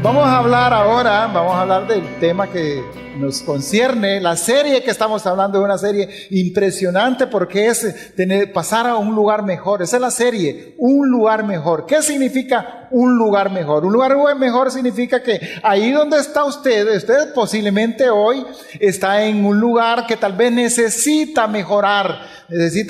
Vamos a hablar ahora, vamos a hablar del tema que nos concierne. La serie que estamos hablando es una serie impresionante porque es pasar a un lugar mejor. Esa es la serie, un lugar mejor. ¿Qué significa un lugar mejor? Un lugar mejor significa que ahí donde está usted posiblemente hoy está en un lugar que tal vez necesita mejorar.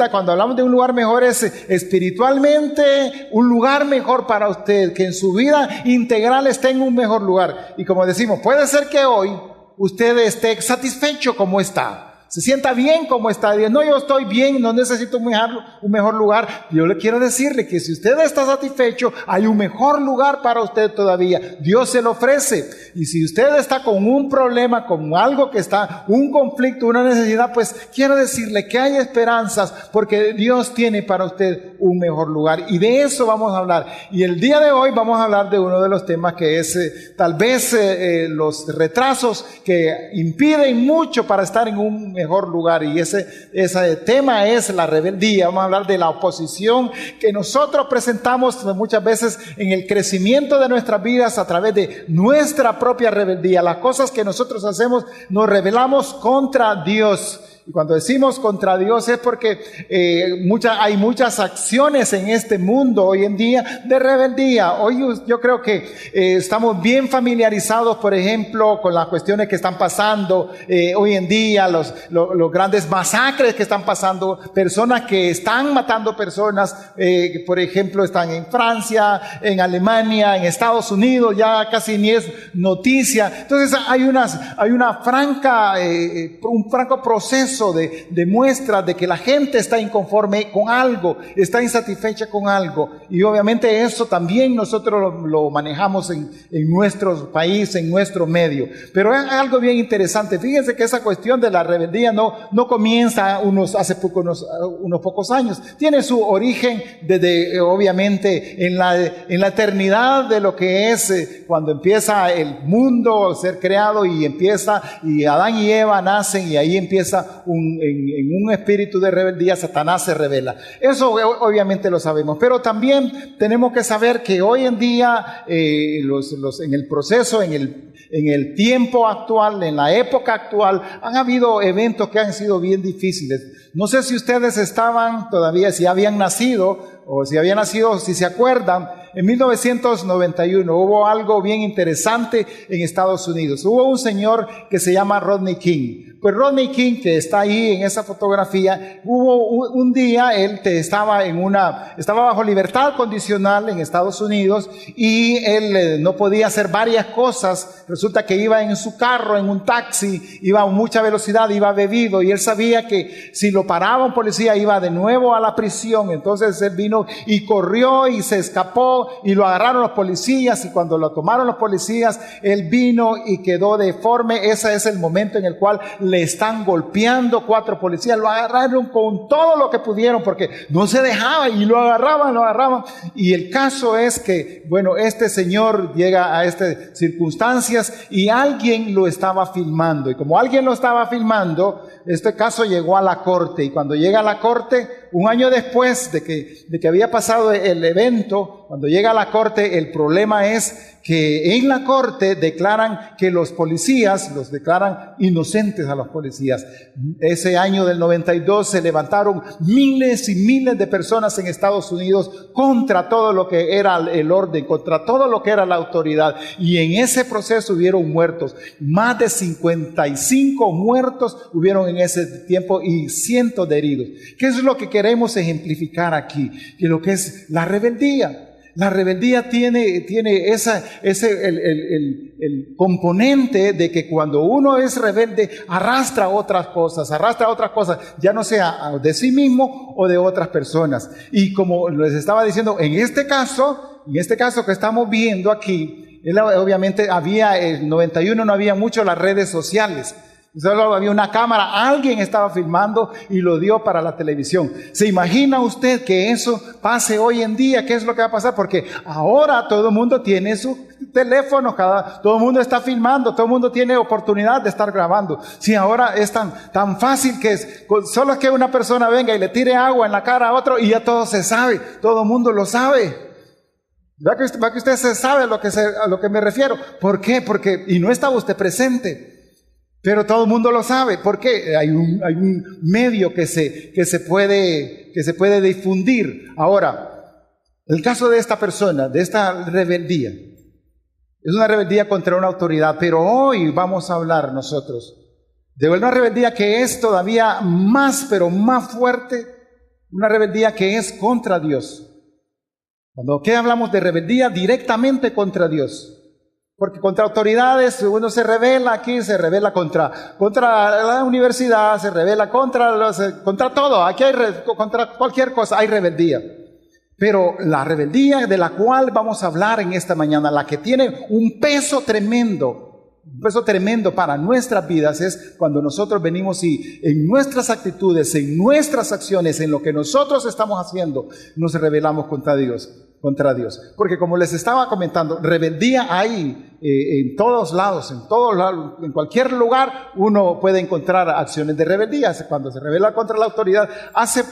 Cuando hablamos de un lugar mejor, es espiritualmente un lugar mejor para usted, que en su vida integral esté en un mejor lugar. Y como decimos, puede ser que hoy usted esté satisfecho como está, se sienta bien como está. No, yo estoy bien, no necesito un mejor lugar. Yo le quiero decirle que si usted está satisfecho, hay un mejor lugar para usted todavía. Dios se lo ofrece. Y si usted está con un problema, con algo que está, un conflicto, una necesidad, pues quiero decirle que hay esperanzas porque Dios tiene para usted un mejor lugar. Y de eso vamos a hablar. Y el día de hoy vamos a hablar de uno de los temas que es tal vez los retrasos que impiden mucho para estar en un mejor lugar, y ese tema es la rebeldía. Vamos a hablar de la oposición que nosotros presentamos muchas veces en el crecimiento de nuestras vidas a través de nuestra propia rebeldía. Las cosas que nosotros hacemos, nos rebelamos contra Dios. Y cuando decimos contra Dios es porque hay muchas acciones en este mundo hoy en día de rebeldía. Hoy yo creo que estamos bien familiarizados, por ejemplo, con las cuestiones que están pasando hoy en día, los grandes masacres que están pasando, personas que están matando personas, por ejemplo, están en Francia, en Alemania, en Estados Unidos, ya casi ni es noticia. Entonces hay un franco proceso de muestras de que la gente está inconforme con algo, está insatisfecha con algo, y obviamente eso también nosotros lo manejamos en nuestro país, en nuestro medio. Pero es algo bien interesante. Fíjense que esa cuestión de la rebeldía no comienza hace unos pocos años. Tiene su origen desde obviamente en la eternidad de lo que es cuando empieza el mundo a ser creado, y Adán y Eva nacen, y ahí empieza en un espíritu de rebeldía. Satanás se revela. Eso obviamente lo sabemos, pero también tenemos que saber que hoy en día en el proceso, en el tiempo actual, en la época actual, han habido eventos que han sido bien difíciles. No sé si ustedes estaban todavía, si habían nacido, si se acuerdan. En 1991 hubo algo bien interesante en Estados Unidos. Hubo un señor que se llama Rodney King. Pues Rodney King, que está ahí en esa fotografía, un día él estaba bajo libertad condicional en Estados Unidos, y él no podía hacer varias cosas. Resulta que iba en su carro, en un taxi, iba a mucha velocidad, iba bebido, y él sabía que si lo paraba un policía iba de nuevo a la prisión. Entonces él vino y corrió y se escapó, y lo agarraron los policías, y cuando lo tomaron los policías, él vino y quedó deforme. Ese es el momento en el cual le están golpeando 4 policías, lo agarraron con todo lo que pudieron porque no se dejaba, y lo agarraban. Y el caso es que, este señor llega a estas circunstancias y alguien lo estaba filmando, y como alguien lo estaba filmando, este caso llegó a la corte. Y cuando llega a la corte, un año después de que había pasado el evento, cuando llega a la corte, el problema es que en la corte declaran que los declaran inocentes a los policías. Ese año del 92 se levantaron miles y miles de personas en Estados Unidos contra todo lo que era el orden, contra todo lo que era la autoridad. Y en ese proceso hubieron muertos. Más de 55 muertos hubieron en ese tiempo, y cientos de heridos. ¿Qué es lo que queremos ejemplificar aquí? Que lo que es la rebeldía. La rebeldía tiene el componente de que cuando uno es rebelde arrastra otras cosas, ya no sea de sí mismo o de otras personas. Y como les estaba diciendo, en este caso que estamos viendo aquí, obviamente el 91 no había mucho las redes sociales. Solo había una cámara, alguien estaba filmando y lo dio para la televisión. ¿Se imagina usted que eso pase hoy en día? ¿Qué es lo que va a pasar? Porque ahora todo el mundo tiene su teléfono, todo el mundo está filmando, todo el mundo tiene oportunidad de estar grabando. Si ahora es tan fácil que solo es que una persona venga y le tire agua en la cara a otro y ya todo se sabe, todo el mundo lo sabe. ¿Verdad que usted se sabe a lo que me refiero? ¿Por qué? Porque, y no estaba usted presente, pero todo el mundo lo sabe. ¿Por qué? Hay un medio que se puede difundir. Ahora, el caso de esta persona, de esta rebeldía, es una rebeldía contra una autoridad, pero hoy vamos a hablar nosotros de una rebeldía que es todavía más, pero más fuerte, una rebeldía que es contra Dios. ¿Qué hablamos de rebeldía? Directamente contra Dios. Porque contra autoridades uno se rebela aquí, se rebela contra la universidad, se rebela contra todo. Aquí contra cualquier cosa hay rebeldía. Pero la rebeldía de la cual vamos a hablar en esta mañana, la que tiene un peso tremendo para nuestras vidas, es cuando nosotros venimos y en nuestras actitudes, en nuestras acciones, en lo que nosotros estamos haciendo, nos rebelamos contra Dios. Porque como les estaba comentando, rebeldía hay en todos lados, en cualquier lugar uno puede encontrar acciones de rebeldía. Cuando se rebela contra la autoridad, hace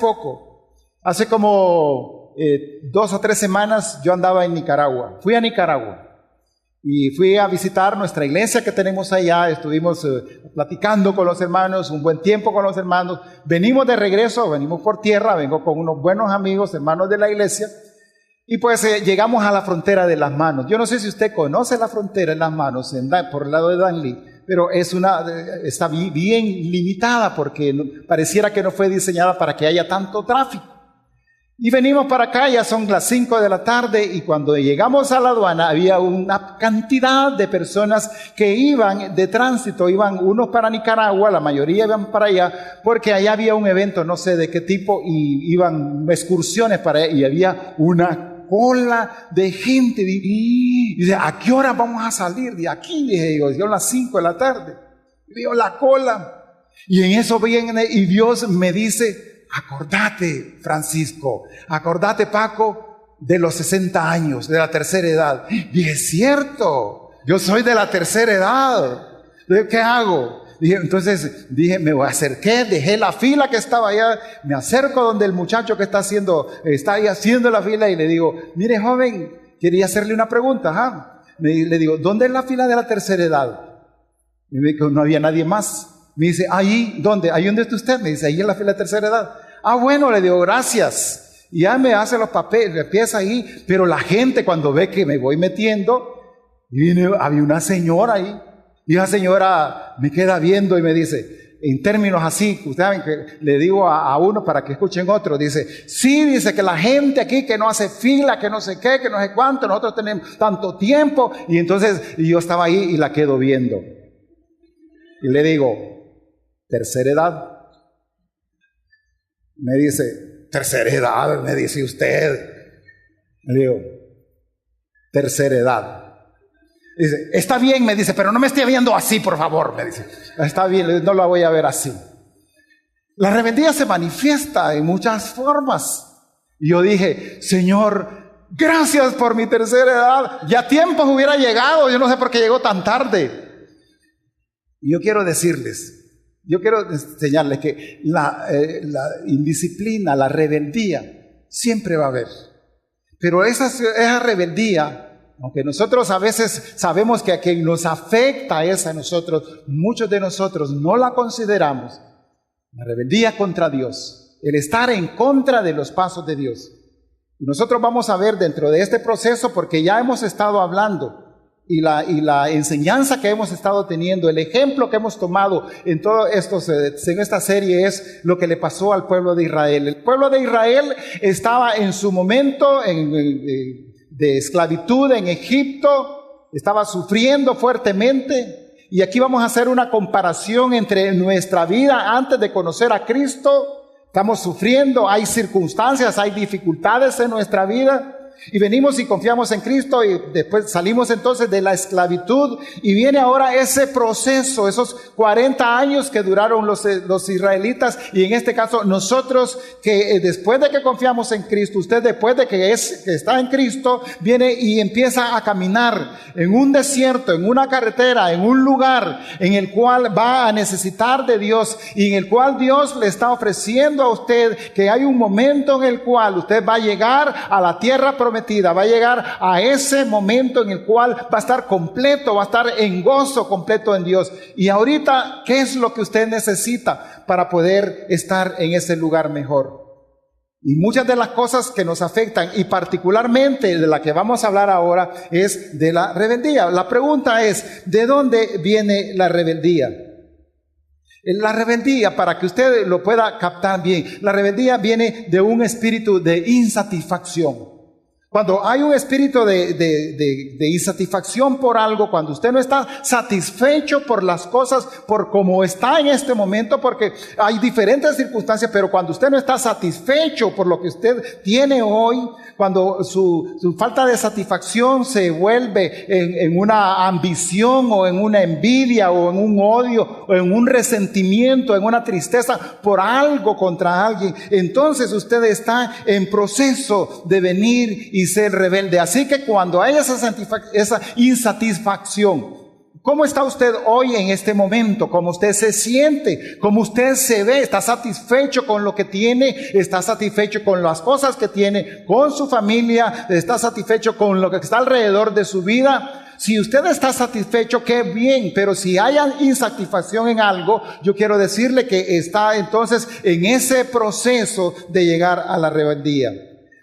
como 2 o 3 semanas yo andaba en Nicaragua, fui a Nicaragua. Y fui a visitar nuestra iglesia que tenemos allá, estuvimos platicando con los hermanos, un buen tiempo con los hermanos. Venimos de regreso, venimos por tierra, vengo con unos buenos amigos, hermanos de la iglesia. Y pues llegamos a la frontera de Las Manos. Yo no sé si usted conoce la frontera de Las Manos, por el lado de Danlí, pero está bien limitada porque pareciera que no fue diseñada para que haya tanto tráfico. Y venimos para acá, ya son las 5 de la tarde y cuando llegamos a la aduana había una cantidad de personas que iban de tránsito, iban unos para Nicaragua, la mayoría iban para allá, porque allá había un evento, no sé de qué tipo, y iban excursiones para allá y había una cola de gente. Y dice, ¿a qué hora vamos a salir de aquí? Dije yo, son las 5 de la tarde. Veo la cola. Y en eso viene y Dios me dice, acordate, Francisco, acordate, Paco, de los 60 años, de la tercera edad. Y es cierto, yo soy de la tercera edad. ¿Qué hago? Entonces dije, me acerqué, dejé la fila que estaba allá, me acerco donde el muchacho que está ahí haciendo la fila y le digo, mire joven, quería hacerle una pregunta. Le digo, ¿dónde es la fila de la tercera edad? Y me dijo, no había nadie más. Me dice, ¿ahí? ¿Dónde? ¿Ahí dónde está usted? Me dice, ahí en la fila de tercera edad. Bueno, le digo, gracias. Y ya me hace los papeles, empieza ahí. Pero la gente cuando ve que me voy metiendo, había una señora ahí. Y esa señora me queda viendo y me dice, en términos así, ustedes saben que le digo a uno para que escuchen otro, dice, sí, dice que la gente aquí que no hace fila, que no sé qué, que no sé cuánto, nosotros tenemos tanto tiempo. Y entonces yo estaba ahí y la quedo viendo. Y le digo, tercera edad. Me dice, tercera edad, me dice usted. Le digo, tercera edad. Dice, está bien, me dice, pero no me esté viendo así, por favor, me dice. Está bien, no la voy a ver así. La rebeldía se manifiesta en muchas formas. Y yo dije, Señor, gracias por mi tercera edad. Ya tiempos hubiera llegado, yo no sé por qué llegó tan tarde. Y yo quiero enseñarles que la indisciplina, la rebeldía, siempre va a haber. Pero esa rebeldía, aunque nosotros a veces sabemos que a quien nos afecta es a nosotros, muchos de nosotros no la consideramos. La rebeldía contra Dios, el estar en contra de los pasos de Dios. Y nosotros vamos a ver dentro de este proceso, porque ya hemos estado hablando, y la enseñanza que hemos estado teniendo, el ejemplo que hemos tomado en esta serie es lo que le pasó al pueblo de Israel. El pueblo de Israel estaba en su momento de esclavitud en Egipto, estaba sufriendo fuertemente. Y aquí vamos a hacer una comparación entre nuestra vida antes de conocer a Cristo. Estamos sufriendo, hay circunstancias, hay dificultades en nuestra vida. Y venimos y confiamos en Cristo y después salimos entonces de la esclavitud y viene ahora ese proceso, esos 40 años que duraron los israelitas y en este caso nosotros que después de que confiamos en Cristo, usted después de que está en Cristo, viene y empieza a caminar en un desierto, en una carretera, en un lugar en el cual va a necesitar de Dios y en el cual Dios le está ofreciendo a usted que hay un momento en el cual usted va a llegar a la tierra prometida, prometida, va a llegar a ese momento en el cual va a estar completo, va a estar en gozo completo en Dios. Y ahorita, ¿qué es lo que usted necesita para poder estar en ese lugar mejor? Y muchas de las cosas que nos afectan, y particularmente de la que vamos a hablar ahora, es de la rebeldía. La pregunta es, ¿de dónde viene la rebeldía? La rebeldía, para que usted lo pueda captar bien, la rebeldía viene de un espíritu de insatisfacción. Cuando hay un espíritu de insatisfacción por algo, cuando usted no está satisfecho por las cosas, por cómo está en este momento, porque hay diferentes circunstancias, pero cuando usted no está satisfecho por lo que usted tiene hoy, cuando su falta de satisfacción se vuelve en una ambición o en una envidia o en un odio o en un resentimiento, en una tristeza por algo contra alguien, entonces usted está en proceso de venir y ser rebelde. Así que cuando hay esa insatisfacción, ¿cómo está usted hoy en este momento? ¿Cómo usted se siente? ¿Cómo usted se ve? ¿Está satisfecho con lo que tiene? ¿Está satisfecho con las cosas que tiene? ¿Con su familia? ¿Está satisfecho con lo que está alrededor de su vida? Si usted está satisfecho, qué bien, pero si hay insatisfacción en algo, yo quiero decirle que está entonces en ese proceso de llegar a la rebeldía.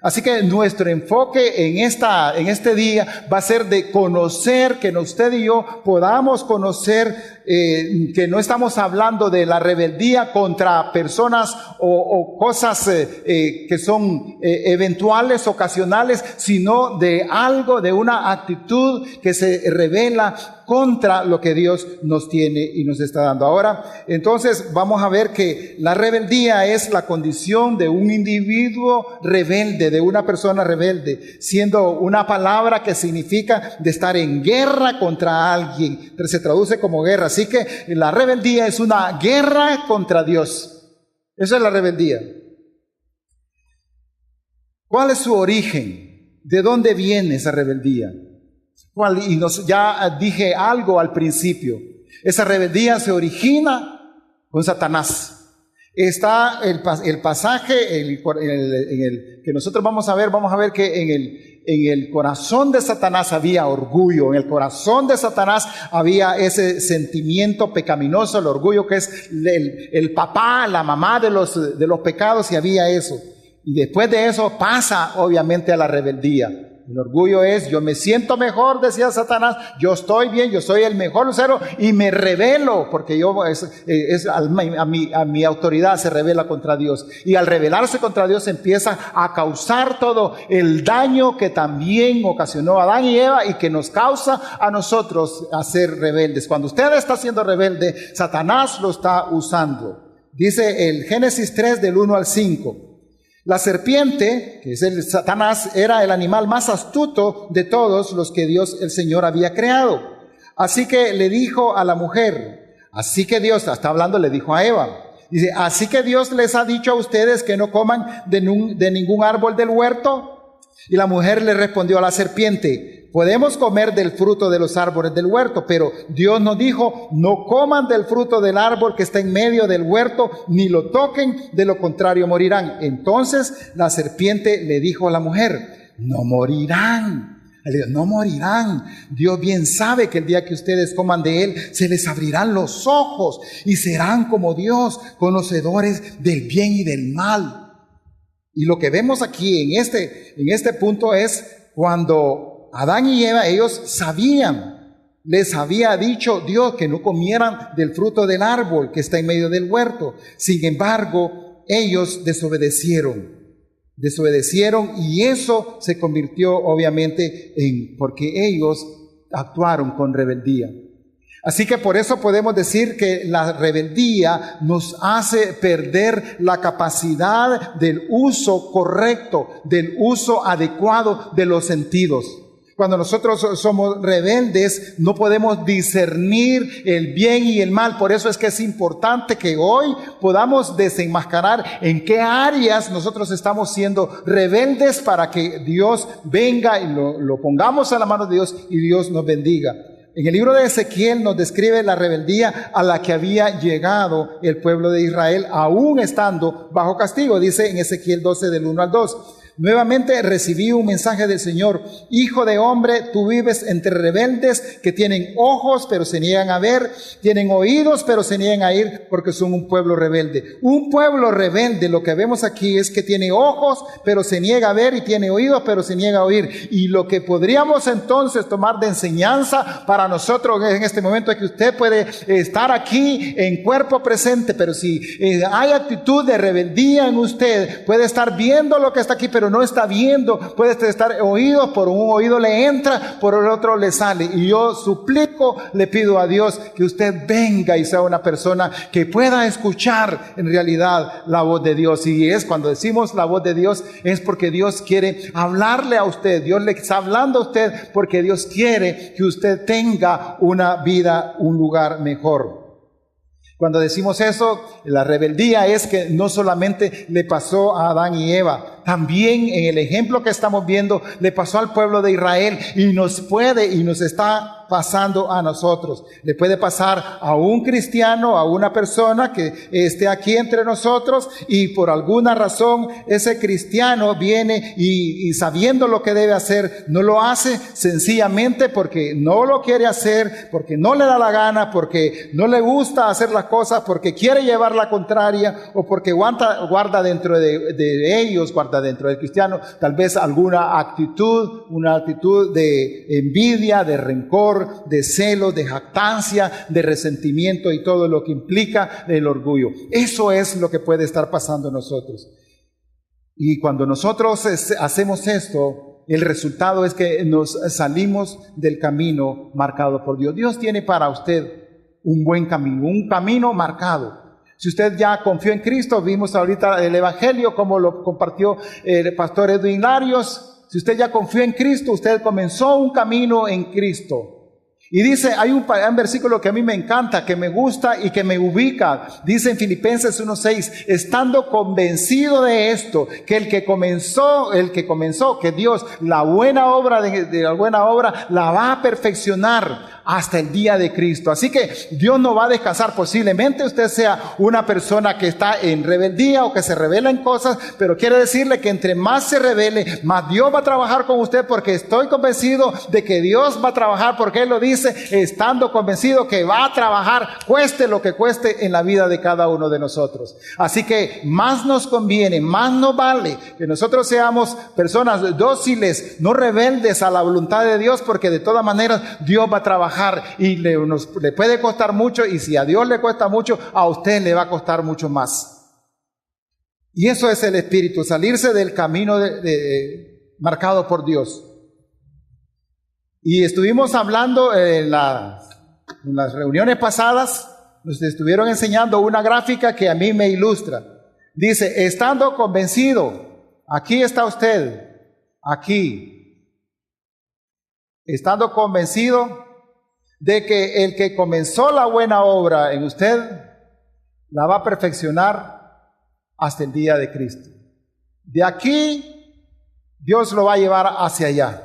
Así que nuestro enfoque en este día va a ser de conocer, que usted y yo podamos conocer que no estamos hablando de la rebeldía contra personas o cosas que son eventuales, ocasionales, sino de algo, de una actitud que se revela contra lo que Dios nos tiene y nos está dando. Ahora, entonces vamos a ver que la rebeldía es la condición de un individuo rebelde, de una persona rebelde, siendo una palabra que significa de estar en guerra contra alguien, pero se traduce como guerra. Así que la rebeldía es una guerra contra Dios. Eso es la rebeldía. ¿Cuál es su origen? ¿De dónde viene esa rebeldía? Y ya dije algo al principio. Esa rebeldía se origina con Satanás. Está el pasaje que nosotros vamos a ver que en el corazón de Satanás había orgullo. En el corazón de Satanás había ese sentimiento pecaminoso, el orgullo que es el papá, la mamá de los pecados, y había eso. Y después de eso pasa obviamente a la rebeldía. El orgullo es, yo me siento mejor, decía Satanás, yo estoy bien, yo soy el mejor lucero y me rebelo, porque a mi autoridad se rebela contra Dios. Y al rebelarse contra Dios empieza a causar todo el daño que también ocasionó Adán y Eva y que nos causa a nosotros a ser rebeldes. Cuando usted está siendo rebelde, Satanás lo está usando. Dice el Génesis 3 del 1 al 5. La serpiente, que es el Satanás, era el animal más astuto de todos los que Dios el Señor había creado. Así que le dijo a la mujer, así que Dios, está hablando, le dijo a Eva, dice, así que Dios les ha dicho a ustedes que no coman de ningún árbol del huerto. Y la mujer le respondió a la serpiente, podemos comer del fruto de los árboles del huerto, pero Dios nos dijo, no coman del fruto del árbol que está en medio del huerto, ni lo toquen, de lo contrario morirán. Entonces la serpiente le dijo a la mujer, no morirán. Le dijo, no morirán. Dios bien sabe que el día que ustedes coman de él, se les abrirán los ojos y serán como Dios, conocedores del bien y del mal. Y lo que vemos aquí en este punto es cuando Adán y Eva, ellos sabían, les había dicho Dios que no comieran del fruto del árbol que está en medio del huerto. Sin embargo, ellos desobedecieron y eso se convirtió obviamente porque ellos actuaron con rebeldía. Así que por eso podemos decir que la rebeldía nos hace perder la capacidad del uso correcto, del uso adecuado de los sentidos. Cuando nosotros somos rebeldes, no podemos discernir el bien y el mal. Por eso es que es importante que hoy podamos desenmascarar en qué áreas nosotros estamos siendo rebeldes para que Dios venga y lo pongamos a la mano de Dios y Dios nos bendiga. En el libro de Ezequiel nos describe la rebeldía a la que había llegado el pueblo de Israel, aún estando bajo castigo. Dice en Ezequiel 12 del 1 al 2. Nuevamente recibí un mensaje del Señor. Hijo de hombre, tú vives entre rebeldes que tienen ojos pero se niegan a ver, tienen oídos pero se niegan a oír porque son un pueblo rebelde. Un pueblo rebelde, lo que vemos aquí es que tiene ojos pero se niega a ver y tiene oídos pero se niega a oír. Y lo que podríamos entonces tomar de enseñanza para nosotros en este momento es que usted puede estar aquí en cuerpo presente, pero si hay actitud de rebeldía en usted, puede estar viendo lo que está aquí pero no está viendo, puede estar oídos, por un oído le entra, por el otro le sale. Y yo suplico, le pido a Dios que usted venga y sea una persona que pueda escuchar en realidad la voz de Dios. Y es cuando decimos la voz de Dios, es porque Dios quiere hablarle a usted. Dios le está hablando a usted porque Dios quiere que usted tenga una vida, un lugar mejor. Cuando decimos eso, la rebeldía es que no solamente le pasó a Adán y Eva, también en el ejemplo que estamos viendo, le pasó al pueblo de Israel y nos está pasando a nosotros. Le puede pasar a un cristiano, a una persona que esté aquí entre nosotros y por alguna razón ese cristiano viene y sabiendo lo que debe hacer, no lo hace sencillamente porque no lo quiere hacer, porque no le da la gana, porque no le gusta hacer las cosas, porque quiere llevar la contraria o porque guarda dentro de ellos, guarda dentro del cristiano, tal vez alguna actitud, una actitud de envidia, de rencor, de celo, de jactancia, de resentimiento y todo lo que implica el orgullo. Eso es lo que puede estar pasando en nosotros. Y cuando nosotros hacemos esto, el resultado es que nos salimos del camino marcado por Dios. Dios tiene para usted un buen camino, un camino marcado. Si usted ya confió en Cristo, vimos ahorita el Evangelio como lo compartió el pastor Edwin Larios. Si usted ya confió en Cristo, usted comenzó un camino en Cristo. Y dice, hay un versículo que a mí me encanta, que me gusta y que me ubica. Dice en Filipenses 1:6, estando convencido de esto, que el que comenzó, que Dios, la buena obra de la buena obra, la va a perfeccionar hasta el día de Cristo. Así que Dios no va a descansar. Posiblemente usted sea una persona que está en rebeldía o que se revela en cosas, pero quiero decirle que entre más se revele, más Dios va a trabajar con usted, porque estoy convencido de que Dios va a trabajar, porque Él lo dice, estando convencido que va a trabajar, cueste lo que cueste en la vida de cada uno de nosotros. Así que más nos conviene, más nos vale que nosotros seamos personas dóciles, no rebeldes a la voluntad de Dios, porque de todas maneras Dios va a trabajar y le puede costar mucho, y si a Dios le cuesta mucho, a usted le va a costar mucho más. Y eso es el espíritu, salirse del camino marcado por Dios. Y estuvimos hablando en las reuniones pasadas, nos estuvieron enseñando una gráfica que a mí me ilustra. Dice, estando convencido, aquí está usted, aquí, estando convencido de que el que comenzó la buena obra en usted, la va a perfeccionar hasta el día de Cristo. De aquí, Dios lo va a llevar hacia allá.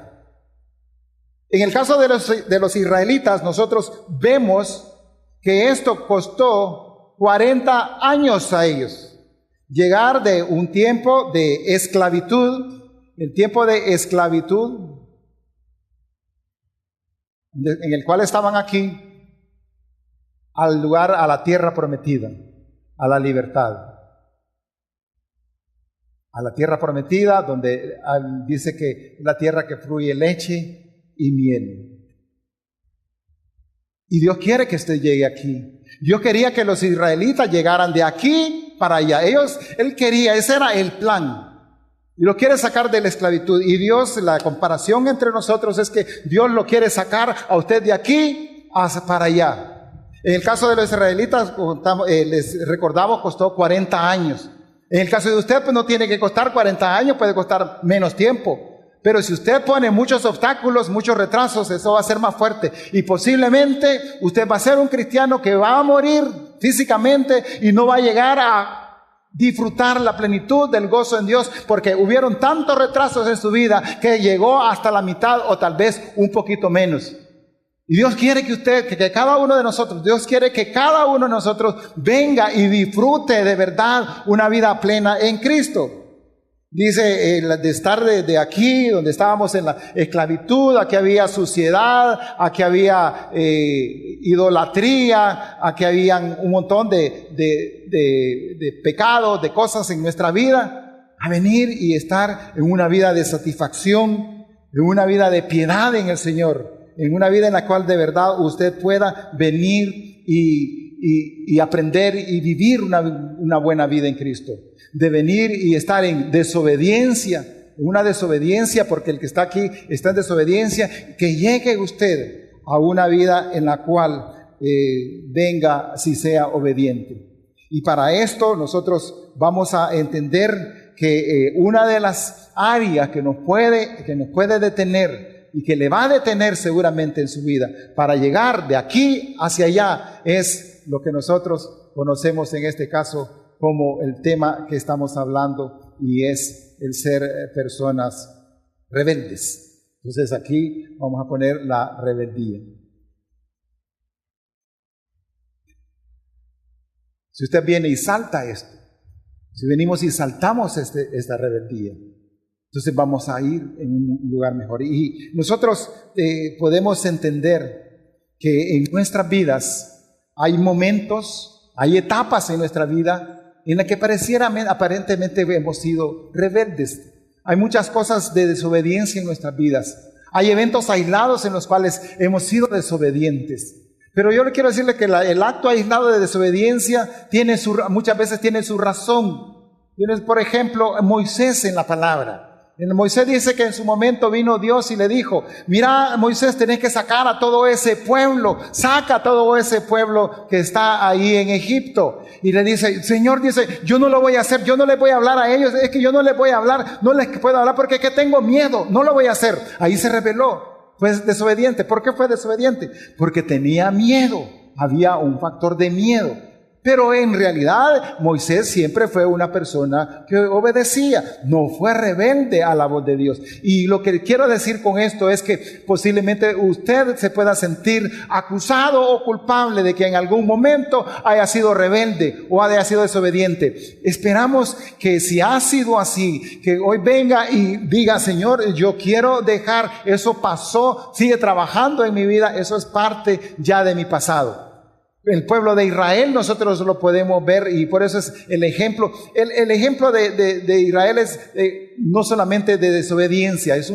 En el caso de los israelitas, nosotros vemos que esto costó 40 años a ellos. Llegar de un tiempo de esclavitud, el tiempo de esclavitud, en el cual estaban aquí, al lugar, a la tierra prometida, a la libertad. A la tierra prometida, donde dice que es la tierra que fluye leche y miel. Y Dios quiere que usted llegue aquí. Dios quería que los israelitas llegaran de aquí para allá. Él quería, ese era el plan. Y lo quiere sacar de la esclavitud. Y Dios, la comparación entre nosotros es que Dios lo quiere sacar a usted de aquí para allá. En el caso de los israelitas, les recordamos, costó 40 años. En el caso de usted, pues no tiene que costar 40 años, puede costar menos tiempo. Pero si usted pone muchos obstáculos, muchos retrasos, eso va a ser más fuerte. Y posiblemente usted va a ser un cristiano que va a morir físicamente y no va a llegar a disfrutar la plenitud del gozo en Dios, porque hubieron tantos retrasos en su vida que llegó hasta la mitad o tal vez un poquito menos. Y Dios quiere que cada uno de nosotros, Dios quiere que cada uno de nosotros venga y disfrute de verdad una vida plena en Cristo. Dice, de estar de aquí, donde estábamos en la esclavitud, aquí había suciedad, aquí había idolatría, aquí habían un montón de pecados, de cosas en nuestra vida, a venir y estar en una vida de satisfacción, en una vida de piedad en el Señor, en una vida en la cual de verdad usted pueda venir y aprender y vivir una buena vida en Cristo. De venir y estar en desobediencia, una desobediencia, porque el que está aquí está en desobediencia, que llegue usted a una vida en la cual venga si sea obediente. Y para esto nosotros vamos a entender que una de las áreas que nos puede detener y que le va a detener seguramente en su vida para llegar de aquí hacia allá es lo que nosotros conocemos en este caso como el tema que estamos hablando, y es el ser personas rebeldes. Entonces aquí vamos a poner la rebeldía. Si usted viene y salta esto, si venimos y saltamos esta rebeldía, entonces vamos a ir en un lugar mejor. Y nosotros podemos entender que en nuestras vidas hay momentos, hay etapas en nuestra vida en la que aparentemente hemos sido rebeldes. Hay muchas cosas de desobediencia en nuestras vidas. Hay eventos aislados en los cuales hemos sido desobedientes. Pero yo le quiero decirle que el acto aislado de desobediencia muchas veces tiene su razón. Tienes, por ejemplo, Moisés en la palabra. Moisés dice que en su momento vino Dios y le dijo, mira, Moisés, tenés que sacar a todo ese pueblo, saca a todo ese pueblo que está ahí en Egipto. Y le dice, Señor, dice, yo no lo voy a hacer, yo no les voy a hablar a ellos, es que yo no les voy a hablar, no les puedo hablar porque es que tengo miedo, no lo voy a hacer. Ahí se rebeló, fue desobediente. ¿Por qué fue desobediente? Porque tenía miedo, había un factor de miedo. Pero en realidad Moisés siempre fue una persona que obedecía, no fue rebelde a la voz de Dios. Y lo que quiero decir con esto es que posiblemente usted se pueda sentir acusado o culpable de que en algún momento haya sido rebelde o haya sido desobediente. Esperamos que si ha sido así, que hoy venga y diga, Señor, yo quiero dejar, eso pasó, sigue trabajando en mi vida, eso es parte ya de mi pasado. El pueblo de Israel nosotros lo podemos ver y por eso es el ejemplo. El ejemplo de Israel es no solamente de desobediencia, es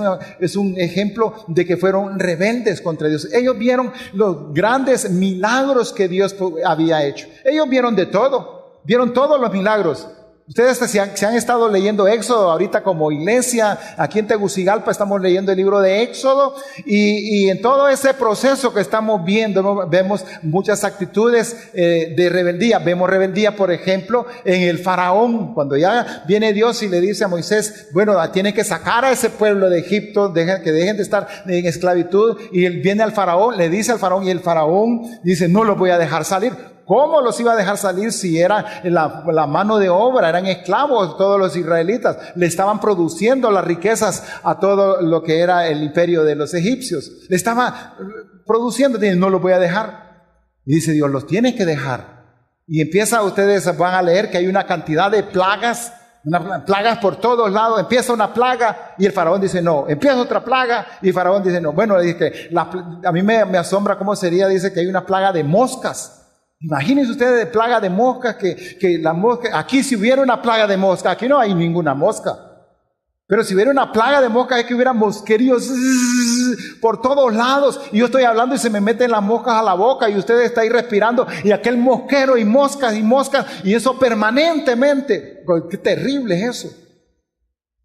un ejemplo de que fueron rebeldes contra Dios. Ellos vieron los grandes milagros que Dios había hecho. Ellos vieron de todo, vieron todos los milagros. Ustedes se han estado leyendo Éxodo ahorita como iglesia, aquí en Tegucigalpa estamos leyendo el libro de Éxodo y en todo ese proceso que estamos viendo vemos muchas actitudes de rebeldía. Vemos rebeldía, por ejemplo, en el faraón, cuando ya viene Dios y le dice a Moisés, bueno, tiene que sacar a ese pueblo de Egipto, que dejen de estar en esclavitud, y él viene al faraón, le dice al faraón y el faraón dice, no los voy a dejar salir. ¿Cómo los iba a dejar salir si era la mano de obra? Eran esclavos todos los israelitas. Le estaban produciendo las riquezas a todo lo que era el imperio de los egipcios. Le estaba produciendo. No los voy a dejar. Y dice Dios, los tienes que dejar. Y ustedes van a leer que hay una cantidad de plagas, plagas por todos lados. Empieza una plaga y el faraón dice no. Empieza otra plaga y el faraón dice no. Bueno, dice a mí me asombra cómo sería, dice que hay una plaga de moscas. Imagínense ustedes de plaga de moscas, que la mosca, aquí si hubiera una plaga de mosca, aquí no hay ninguna mosca. Pero si hubiera una plaga de moscas es que hubiera mosqueríos por todos lados. Y yo estoy hablando y se me meten las moscas a la boca y usted está ahí respirando y aquel mosquero y moscas y eso permanentemente. Qué terrible es eso.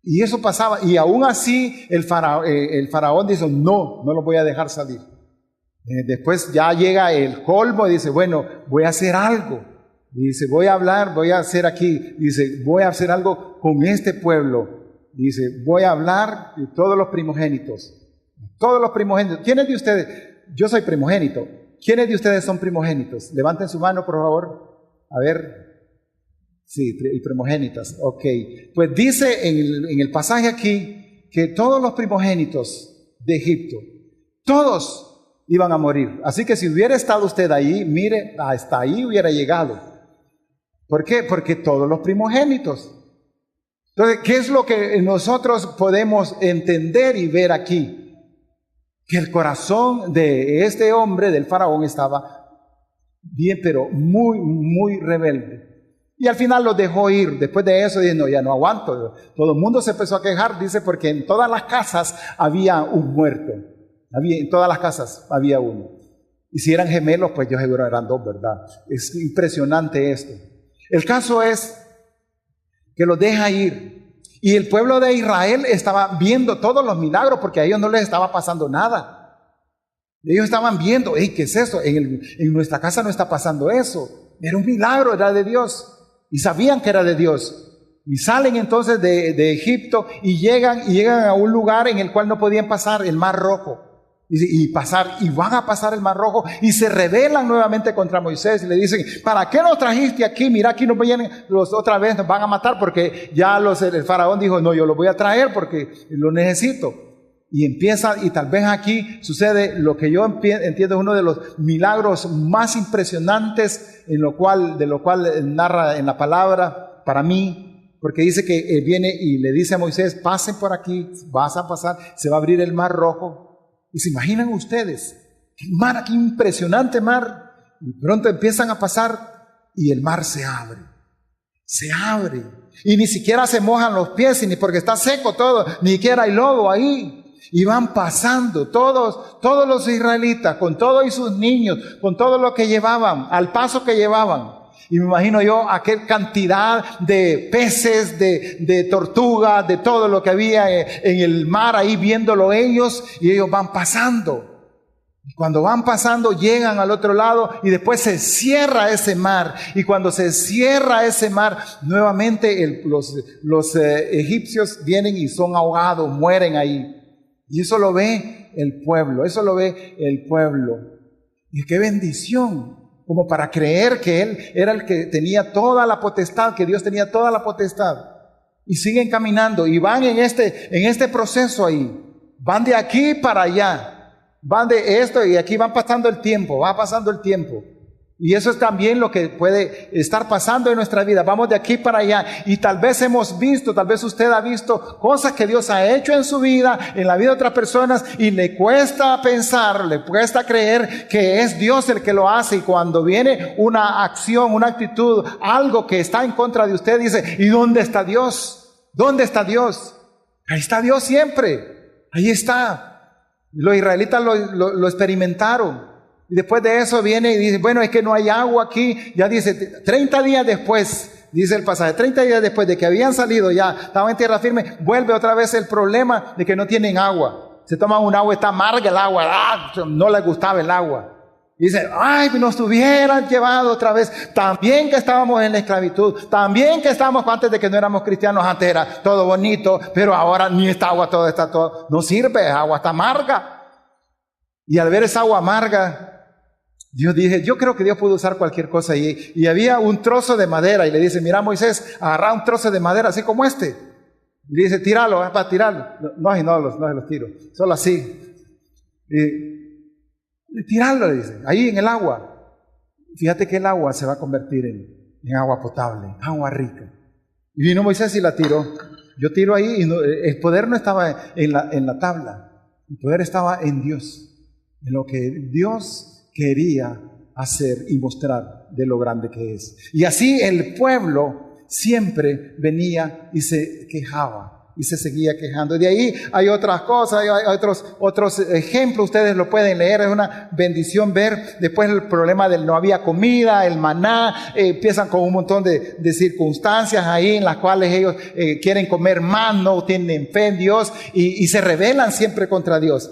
Y eso pasaba. Y aún así el faraón dice, no lo voy a dejar salir. Después ya llega el colmo y dice, bueno, voy a hacer algo. Y dice, voy a hacer algo con este pueblo. Y dice, voy a hablar de todos los primogénitos. Todos los primogénitos. ¿Quiénes de ustedes? Yo soy primogénito. ¿Quiénes de ustedes son primogénitos? Levanten su mano, por favor. A ver. Sí, primogénitas. Ok. Pues dice en el pasaje aquí que todos los primogénitos de Egipto, todos iban a morir. Así que si hubiera estado usted ahí, mire, hasta ahí hubiera llegado. ¿Por qué? Porque todos los primogénitos. Entonces, ¿qué es lo que nosotros podemos entender y ver aquí? Que el corazón de este hombre, del faraón, estaba bien, pero muy, muy rebelde. Y al final los dejó ir. Después de eso, dice, no, ya no aguanto. Todo el mundo se empezó a quejar, dice, porque en todas las casas había un muerto. En todas las casas había uno. Y si eran gemelos, pues yo seguro eran dos, ¿verdad? Es impresionante esto. El caso es que los deja ir. Y el pueblo de Israel estaba viendo todos los milagros porque a ellos no les estaba pasando nada. Ellos estaban viendo, hey, ¿qué es eso? En nuestra casa no está pasando eso. Era un milagro, era de Dios. Y sabían que era de Dios. Y salen entonces de Egipto y llegan a un lugar en el cual no podían pasar, el Mar Rojo. Y van a pasar el Mar Rojo y se rebelan nuevamente contra Moisés y le dicen, ¿para qué nos trajiste aquí? Mira, aquí nos vienen otra vez, nos van a matar porque ya el faraón dijo, no, yo los voy a traer porque lo necesito. Y empieza, y tal vez aquí sucede lo que yo entiendo es uno de los milagros más impresionantes de lo cual narra en la palabra para mí, porque dice que él viene y le dice a Moisés, pasen por aquí, vas a pasar, se va a abrir el Mar Rojo. Y se imaginan ustedes, qué mar, qué impresionante mar. Y pronto empiezan a pasar y el mar se abre. Se abre. Y ni siquiera se mojan los pies, ni porque está seco todo, ni siquiera hay lodo ahí. Y van pasando todos los israelitas, con todos y sus niños, con todo lo que llevaban, al paso que llevaban. Y me imagino yo aquella cantidad de peces, de tortugas, de todo lo que había en el mar ahí viéndolo ellos, y ellos van pasando. Y cuando van pasando llegan al otro lado y después se cierra ese mar. Y cuando se cierra ese mar, nuevamente los egipcios vienen y son ahogados, mueren ahí. Y eso lo ve el pueblo, Y qué bendición. Como para creer que Él era el que tenía toda la potestad, que Dios tenía toda la potestad. Y siguen caminando y van en este proceso ahí. Van de aquí para allá. Van de esto y aquí van pasando el tiempo, va pasando el tiempo. Y eso es también lo que puede estar pasando en nuestra vida. Vamos de aquí para allá y tal vez tal vez usted ha visto cosas que Dios ha hecho en su vida, en la vida de otras personas y le cuesta pensar, le cuesta creer que es Dios el que lo hace. Y cuando viene una acción, una actitud, algo que está en contra de usted, dice, ¿y dónde está Dios? ¿Dónde está Dios? Ahí está Dios siempre. Ahí está. Los israelitas lo experimentaron. Y después de eso viene y dice, bueno, es que no hay agua aquí. Ya dice, 30 días después, dice el pasaje, 30 días después de que habían salido ya, estaban en tierra firme, vuelve otra vez el problema de que no tienen agua. Se toman un agua, está amarga el agua, no les gustaba el agua. Y dice, ay, nos hubieran llevado otra vez. También que estábamos en la esclavitud, también que estábamos antes de que no éramos cristianos, antes era todo bonito, pero ahora ni esta agua todo, no sirve, agua está amarga. Y al ver esa agua amarga, Dios dije, yo creo que Dios puede usar cualquier cosa y había un trozo de madera y le dice, mira Moisés, agarra un trozo de madera así como este. Y le dice, tíralo, para tirarlo. No se los tiro, solo así. Y tirarlo, le dice, ahí en el agua. Fíjate que el agua se va a convertir en agua potable, agua rica. Y vino Moisés y la tiró. Yo tiro ahí y el poder no estaba en la tabla, el poder estaba en Dios, en lo que Dios quería hacer y mostrar de lo grande que es. Y así el pueblo siempre venía y se quejaba y se seguía quejando. De ahí hay otras cosas, hay otros ejemplos, ustedes lo pueden leer, es una bendición ver después el problema del no había comida, el maná, empiezan con un montón de circunstancias ahí en las cuales ellos quieren comer más, no tienen fe en Dios y se rebelan siempre contra Dios.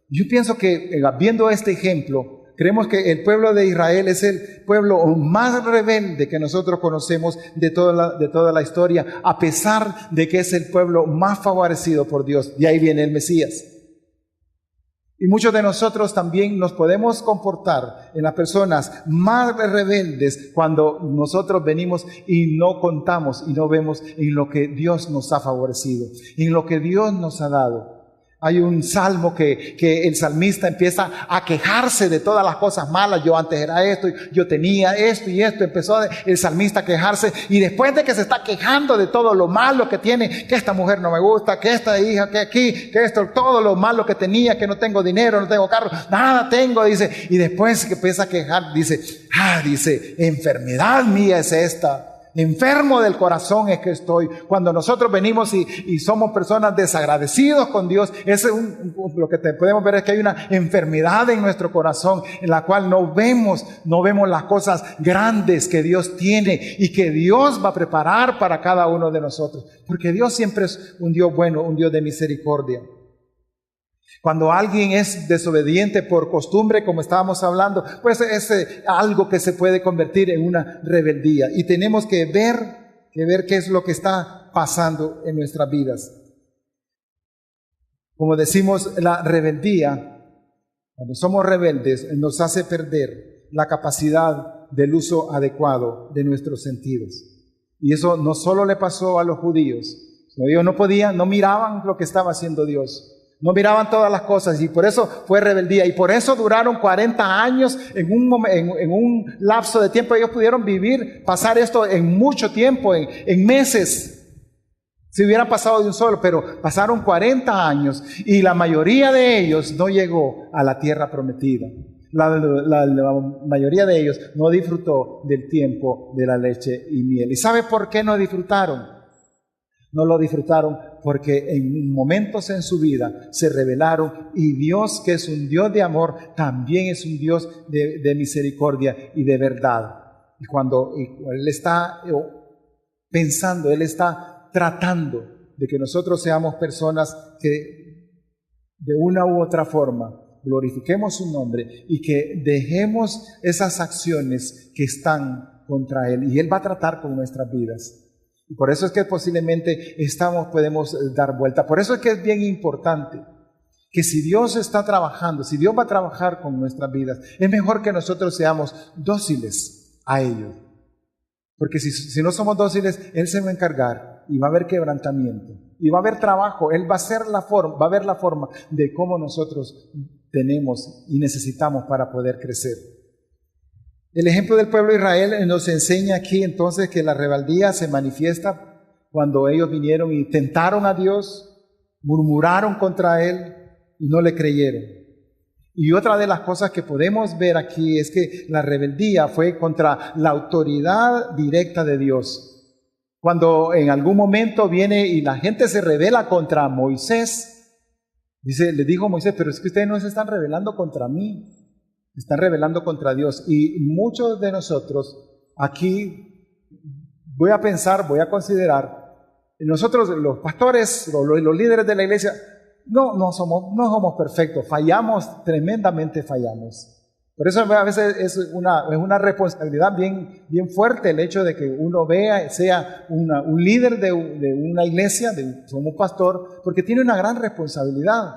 Yo pienso que viendo este ejemplo, creemos que el pueblo de Israel es el pueblo más rebelde que nosotros conocemos de toda la historia, a pesar de que es el pueblo más favorecido por Dios. Y ahí viene el Mesías. Y muchos de nosotros también nos podemos comportar en las personas más rebeldes cuando nosotros venimos y no contamos y no vemos en lo que Dios nos ha favorecido, en lo que Dios nos ha dado. Hay un salmo que el salmista empieza a quejarse de todas las cosas malas. Yo antes era esto, yo tenía esto y esto. Empezó el salmista a quejarse, y después de que se está quejando de todo lo malo que tiene, que esta mujer no me gusta, que esta hija, que aquí, que esto, todo lo malo que tenía, que no tengo dinero, no tengo carro, nada tengo, dice. Y después que empieza a quejar, dice, enfermedad mía es esta. Enfermo del corazón es que estoy. Cuando nosotros venimos y somos personas desagradecidos con Dios, lo que podemos ver es que hay una enfermedad en nuestro corazón, en la cual no vemos las cosas grandes que Dios tiene y que Dios va a preparar para cada uno de nosotros. Porque Dios siempre es un Dios bueno, un Dios de misericordia. Cuando alguien es desobediente por costumbre, como estábamos hablando, pues es algo que se puede convertir en una rebeldía. Y tenemos que ver qué es lo que está pasando en nuestras vidas. Como decimos, la rebeldía, cuando somos rebeldes, nos hace perder la capacidad del uso adecuado de nuestros sentidos. Y eso no solo le pasó a los judíos. Ellos no miraban lo que estaba haciendo Dios. No miraban todas las cosas, y por eso fue rebeldía, y por eso duraron 40 años en un lapso de tiempo. Ellos pudieron pasar esto en mucho tiempo, en meses, si hubieran pasado de un solo, pero pasaron 40 años y la mayoría de ellos no llegó a la tierra prometida. La mayoría de ellos no disfrutó del tiempo de la leche y miel. ¿Y sabe por qué no disfrutaron? No lo disfrutaron porque en momentos en su vida se rebelaron, y Dios, que es un Dios de amor, también es un Dios de misericordia y de verdad. Y cuando Él está pensando, Él está tratando de que nosotros seamos personas que de una u otra forma glorifiquemos su nombre y que dejemos esas acciones que están contra Él, y Él va a tratar con nuestras vidas. Y por eso es que posiblemente podemos dar vuelta. Por eso es que es bien importante que si Dios está trabajando, si Dios va a trabajar con nuestras vidas, es mejor que nosotros seamos dóciles a ello. Porque si no somos dóciles, Él se va a encargar, y va a haber quebrantamiento, y va a haber trabajo. Él va a ver la forma de cómo nosotros tenemos y necesitamos para poder crecer. El ejemplo del pueblo de Israel nos enseña aquí entonces que la rebeldía se manifiesta cuando ellos vinieron y tentaron a Dios, murmuraron contra Él y no le creyeron. Y otra de las cosas que podemos ver aquí es que la rebeldía fue contra la autoridad directa de Dios. Cuando en algún momento viene y la gente se rebela contra Moisés, le dijo Moisés, pero es que ustedes no se están rebelando contra mí, están rebelando contra Dios. Y muchos de nosotros aquí, voy a considerar, nosotros los pastores, los líderes de la iglesia, no somos perfectos, tremendamente fallamos. Por eso a veces es una responsabilidad bien fuerte el hecho de que uno sea un líder de una iglesia, como pastor, porque tiene una gran responsabilidad.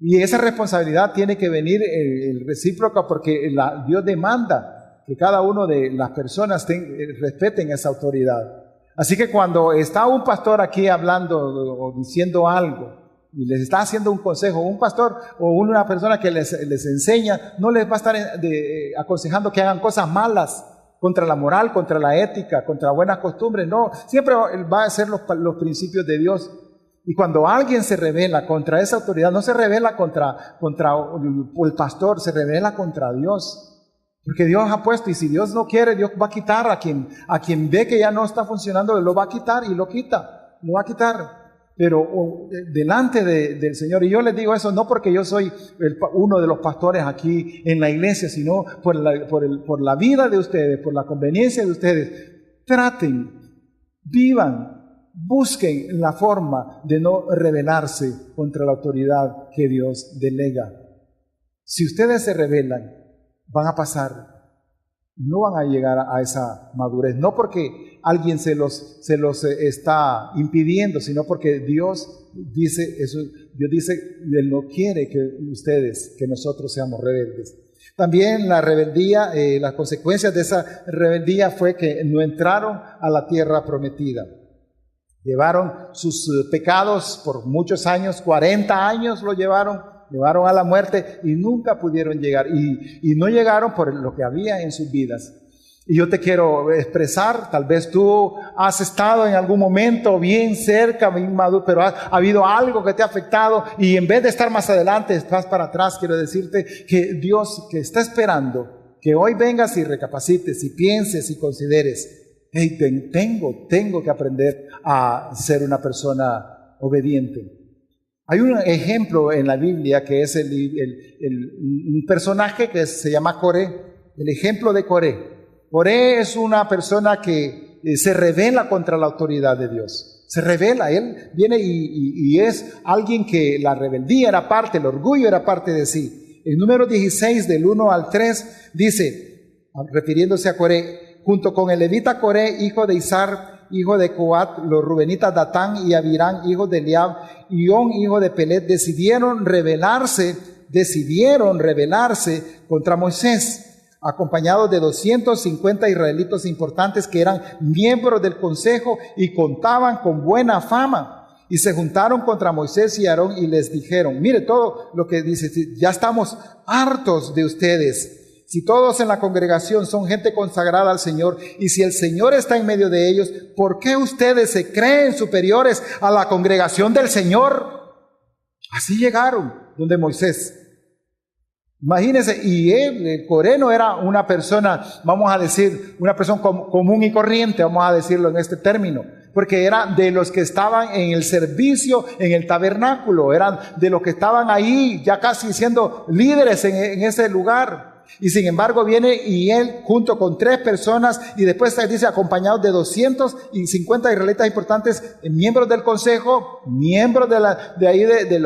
Y esa responsabilidad tiene que venir el recíproco, porque Dios demanda que cada uno de las personas respeten esa autoridad. Así que cuando está un pastor aquí hablando o diciendo algo y les está haciendo un consejo, un pastor o una persona que les enseña, no les va a estar aconsejando que hagan cosas malas contra la moral, contra la ética, contra buenas costumbres. No, siempre va a ser los principios de Dios. Y cuando alguien se rebela contra esa autoridad, no se rebela contra el pastor, se rebela contra Dios. Porque Dios ha puesto, y si Dios no quiere, Dios va a quitar a quien ve que ya no está funcionando, lo va a quitar y lo va a quitar. Pero delante del Señor, y yo les digo eso no porque yo soy uno de los pastores aquí en la iglesia, sino por la vida de ustedes, por la conveniencia de ustedes. Traten, vivan, busquen la forma de no rebelarse contra la autoridad que Dios delega. Si ustedes se rebelan, no van a llegar a esa madurez, no porque alguien se los está impidiendo, sino porque Dios dice, Él no quiere que nosotros seamos rebeldes. También la rebeldía, las consecuencias de esa rebeldía fue que no entraron a la tierra prometida. Llevaron sus pecados por muchos años, 40 años lo llevaron a la muerte y nunca pudieron llegar. Y no llegaron por lo que había en sus vidas. Y yo te quiero expresar, tal vez tú has estado en algún momento bien cerca, bien maduro, pero ha habido algo que te ha afectado y en vez de estar más adelante, estás para atrás. Quiero decirte que Dios que está esperando que hoy vengas y recapacites y pienses y consideres, hey, tengo que aprender a ser una persona obediente. Hay un ejemplo en la Biblia que es un personaje que se llama Coré, el ejemplo de Coré. Coré es una persona que se rebela contra la autoridad de Dios. Se rebela, él viene y es alguien que la rebeldía era parte, el orgullo era parte de sí. En Número 16, del 1 al 3, dice, refiriéndose a Coré, junto con el levita Coré, hijo de Izar, hijo de Coat, los rubenitas Datán y Abirán, hijo de Eliab, y On, hijo de Pelet, decidieron rebelarse contra Moisés, acompañados de 250 israelitas importantes que eran miembros del consejo y contaban con buena fama. Y se juntaron contra Moisés y Aarón y les dijeron, mire todo lo que dice, ya estamos hartos de ustedes. Si todos en la congregación son gente consagrada al Señor y si el Señor está en medio de ellos, ¿por qué ustedes se creen superiores a la congregación del Señor? Así llegaron donde Moisés. Imagínense, y el Coré no era una persona, vamos a decir, una persona común y corriente, vamos a decirlo en este término, porque era de los que estaban en el servicio, en el tabernáculo, eran de los que estaban ahí ya casi siendo líderes en ese lugar. Y sin embargo viene y él junto con 3 personas y después dice acompañados de 250 israelitas importantes, miembros del consejo, miembros de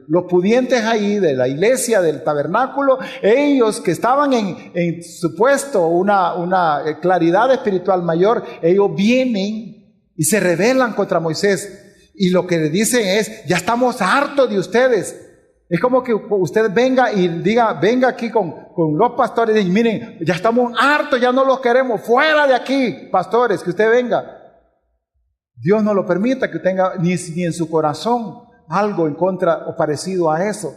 los pudientes ahí, de la iglesia, del tabernáculo, ellos que estaban en supuesto una claridad espiritual mayor, ellos vienen y se rebelan contra Moisés y lo que le dicen es, ya estamos hartos de ustedes. Es como que usted venga y diga, venga aquí con los pastores y miren, ya estamos hartos, ya no los queremos, fuera de aquí, pastores, que usted venga. Dios no lo permita que tenga ni en su corazón algo en contra o parecido a eso,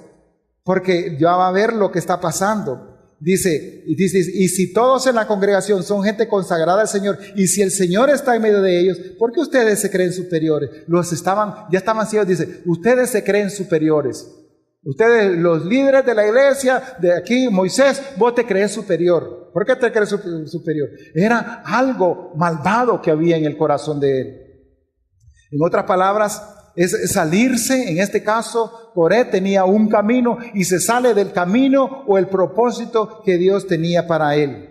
porque ya va a ver lo que está pasando. Dice, y si todos en la congregación son gente consagrada al Señor, y si el Señor está en medio de ellos, ¿por qué ustedes se creen superiores? Ya estaban ciegos, dice, ustedes se creen superiores. Ustedes, los líderes de la iglesia, de aquí, Moisés, vos te crees superior. ¿Por qué te crees superior? Era algo malvado que había en el corazón de él. En otras palabras, es salirse, en este caso, Coré tenía un camino y se sale del camino o el propósito que Dios tenía para él.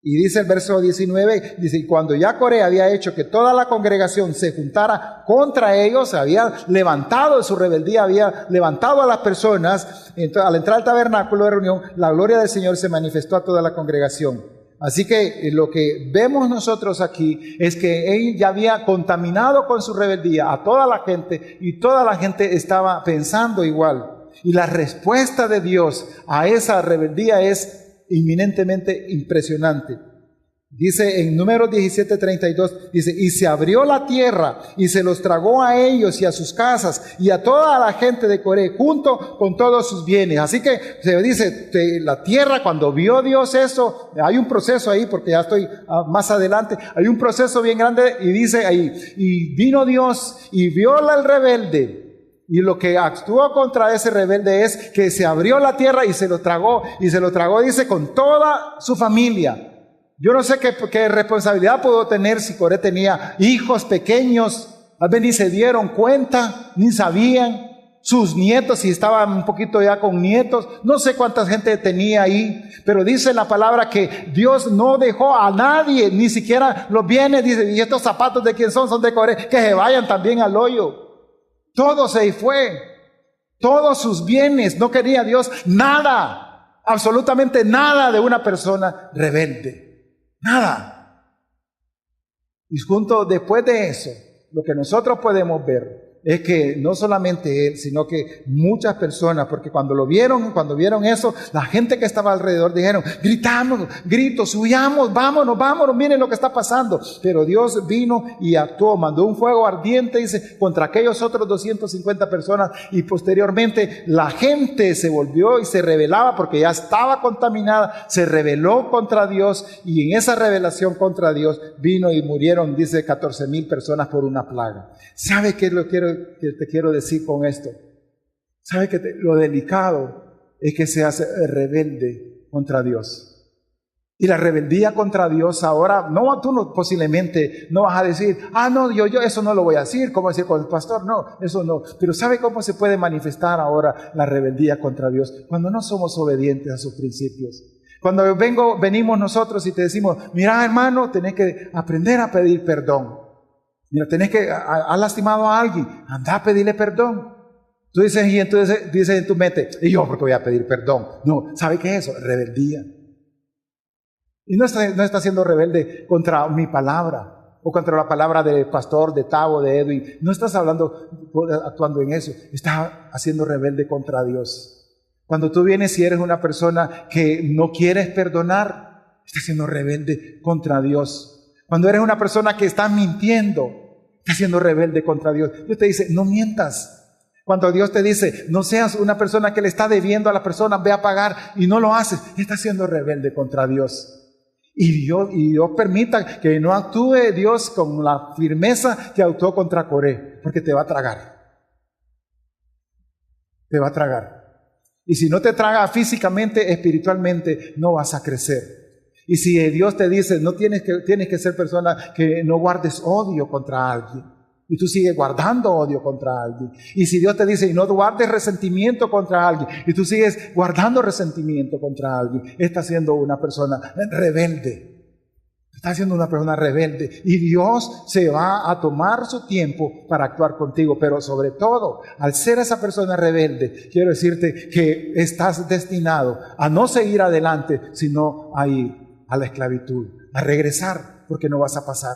Y dice el verso 19, dice, cuando ya Coré había hecho que toda la congregación se juntara contra ellos, había levantado su rebeldía, había levantado a las personas, entonces, al entrar al tabernáculo de reunión, la gloria del Señor se manifestó a toda la congregación. Así que lo que vemos nosotros aquí es que él ya había contaminado con su rebeldía a toda la gente y toda la gente estaba pensando igual. Y la respuesta de Dios a esa rebeldía es inminentemente impresionante. Dice en Números 17:32, dice, y se abrió la tierra y se los tragó a ellos y a sus casas y a toda la gente de Coré junto con todos sus bienes. Así que se dice, la tierra, cuando vio Dios eso, hay un proceso ahí, porque ya estoy más adelante, hay un proceso bien grande y dice ahí, y vino Dios y viola al rebelde. Y lo que actuó contra ese rebelde es que se abrió la tierra y se lo tragó, dice, con toda su familia. Yo no sé qué responsabilidad pudo tener si Coré tenía hijos pequeños, tal vez ni se dieron cuenta, ni sabían, sus nietos, si estaban un poquito ya con nietos, no sé cuánta gente tenía ahí, pero dice la palabra que Dios no dejó a nadie, ni siquiera los bienes, dice, y estos zapatos de quién son de Coré, que se vayan también al hoyo. Todo se fue, todos sus bienes, no quería Dios nada, absolutamente nada de una persona rebelde, nada. Y después de eso, lo que nosotros podemos ver es que no solamente él, sino que muchas personas, porque cuando vieron eso, la gente que estaba alrededor dijeron, gritamos, gritos, huyamos, vámonos, miren lo que está pasando. Pero Dios vino y actuó, mandó un fuego ardiente, dice, contra aquellos otros 250 personas, y posteriormente la gente se volvió y se rebelaba porque ya estaba contaminada, se rebeló contra Dios, y en esa rebelación contra Dios vino y murieron, dice, 14,000 personas por una plaga. ¿Sabe qué te quiero decir con esto? ¿Sabe que lo delicado es que se hace rebelde contra Dios? Y la rebeldía contra Dios ahora, posiblemente no vas a decir, no, yo eso no lo voy a decir, ¿cómo decir con el pastor? No, eso no. Pero ¿sabe cómo se puede manifestar ahora la rebeldía contra Dios? Cuando no somos obedientes a sus principios. Cuando venimos nosotros y te decimos, mira hermano, tenés que aprender a pedir perdón. Mira, tenés que, has lastimado a alguien, anda a pedirle perdón. Tú dices, y entonces dices en tu mente, ¿y yo por qué voy a pedir perdón? No, ¿sabe qué es eso? Rebeldía. Y no está siendo rebelde contra mi palabra, o contra la palabra del pastor, de Tavo, de Edwin. No estás actuando en eso. Estás haciendo rebelde contra Dios. Cuando tú vienes y eres una persona que no quieres perdonar, estás siendo rebelde contra Dios. Cuando eres una persona que está mintiendo, está siendo rebelde contra Dios. Dios te dice, no mientas. Cuando Dios te dice, no seas una persona que le está debiendo a la persona, ve a pagar y no lo haces, estás siendo rebelde contra Dios. Y Dios permita que no actúe Dios con la firmeza que actuó contra Coré, porque te va a tragar. Te va a tragar. Y si no te traga físicamente, espiritualmente, no vas a crecer. Y si Dios te dice, tienes que ser persona que no guardes odio contra alguien, y tú sigues guardando odio contra alguien. Y si Dios te dice, no guardes resentimiento contra alguien, y tú sigues guardando resentimiento contra alguien, estás siendo una persona rebelde. Estás siendo una persona rebelde. Y Dios se va a tomar su tiempo para actuar contigo. Pero sobre todo, al ser esa persona rebelde, quiero decirte que estás destinado a no seguir adelante, sino a ir a la esclavitud, a regresar, porque no vas a pasar.